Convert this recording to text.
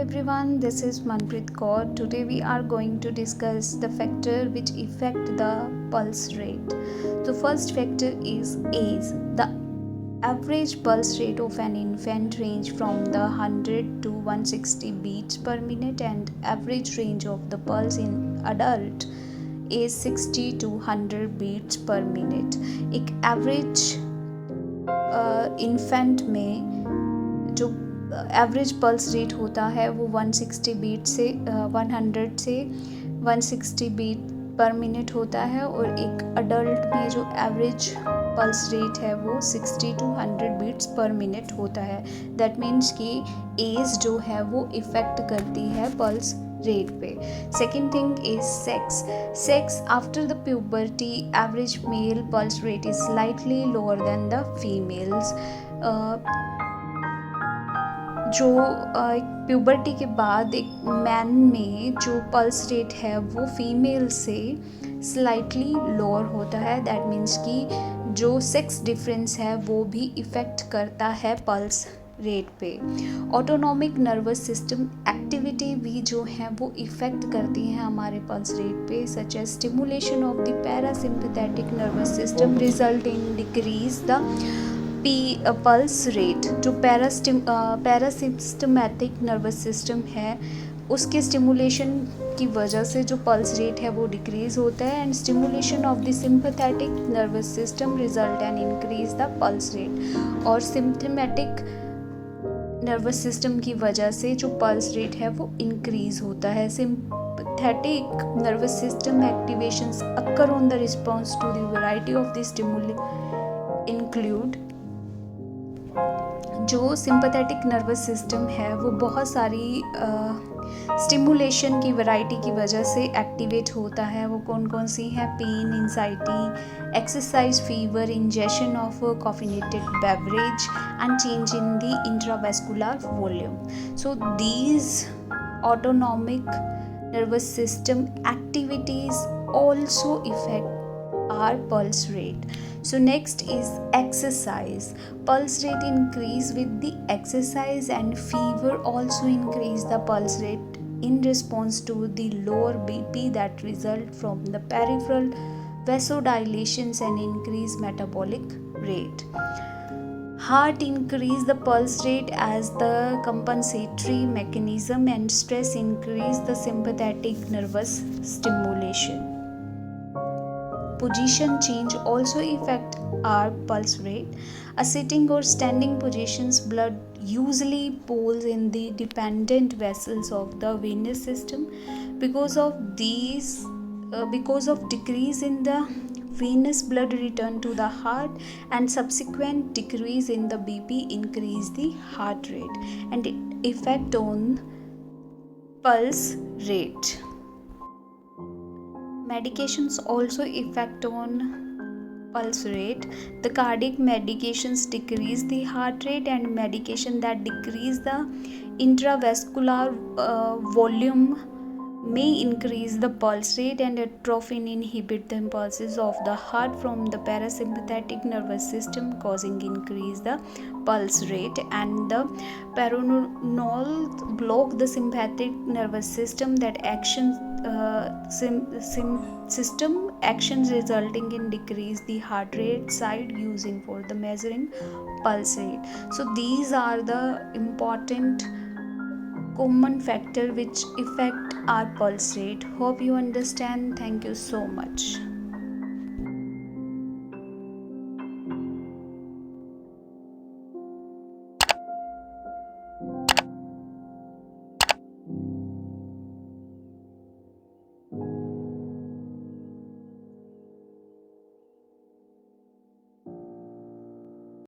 everyone, this is Manpreet Kaur. Today we are going to discuss the factor which affect the pulse rate. The first factor is age. The average pulse rate of an infant range from the 100 to 160 beats per minute, and average range of the pulse in adult is 60 to 100 beats per minute. एक average infant में जो average pulse rate होता है वो 160 beat से 100 से 160 beat पर minute होता है, और एक अडल्ट में जो एवरेज पल्स रेट है वो 60 टू 100 बीट्स पर मिनट होता है. दैट मीन्स कि एज जो है वो इफ़ेक्ट करती है पल्स rate पे. Second thing is sex after the puberty, average male pulse rate is slightly lower than the females. जो प्यूबर्टी के बाद एक मैन में जो पल्स रेट है वो फीमेल से स्लाइटली लोअर होता है. दैट मीन्स कि जो सेक्स डिफरेंस है वो भी इफ़ेक्ट करता है पल्स रेट पे. ऑटोनॉमिक नर्वस सिस्टम एक्टिविटी भी जो है वो इफ़ेक्ट करती हैं हमारे पल्स रेट पे, such as stimulation of the parasympathetic nervous system result in decrease the pulse rate. जो पैरासिम्पथेटिक नर्वस सिस्टम है उसके स्टिमुलेशन की वजह से जो पल्स रेट है वो डिक्रीज़ होता है, and stimulation of the sympathetic nervous system result and increase the pulse rate. और सिम्पथेटिक नर्वस सिस्टम की वजह से जो पल्स रेट है वो इंक्रीज होता है. Sympathetic nervous system activations occur on the response to the variety of the stimuli include. जो सिंपैथेटिक नर्वस सिस्टम है वो बहुत सारी स्टिमुलेशन की वैरायटी की वजह से एक्टिवेट होता है. वो कौन कौन सी हैं? Pain, anxiety, exercise, fever, injection of caffeinated beverage and change in the intravascular volume. So these autonomic nervous system activities also affect our pulse rate. So next is exercise. Pulse rate increase with the exercise, and fever also increase the pulse rate in response to the lower BP that result from the peripheral vasodilatations and increase metabolic rate. Heart increase the pulse rate as the compensatory mechanism, and stress increase the sympathetic nervous stimulation. Position change also affect our pulse rate. A sitting or standing positions, blood usually pools in the dependent vessels of the venous system. Because of decrease in the venous blood return to the heart, and subsequent decrease in the BP increase the heart rate and effect on pulse rate. Medications also affect on pulse rate. The cardiac medications decrease the heart rate, and medication that decrease the intravascular volume may increase the pulse rate, and atropine inhibit the impulses of the heart from the parasympathetic nervous system, causing increase the pulse rate. And the propranolol block the sympathetic nervous system that actions system actions resulting in decrease the heart rate side using for the measuring pulse rate. So these are the important common factor which affect our pulse rate. Hope you understand. Thank you so much.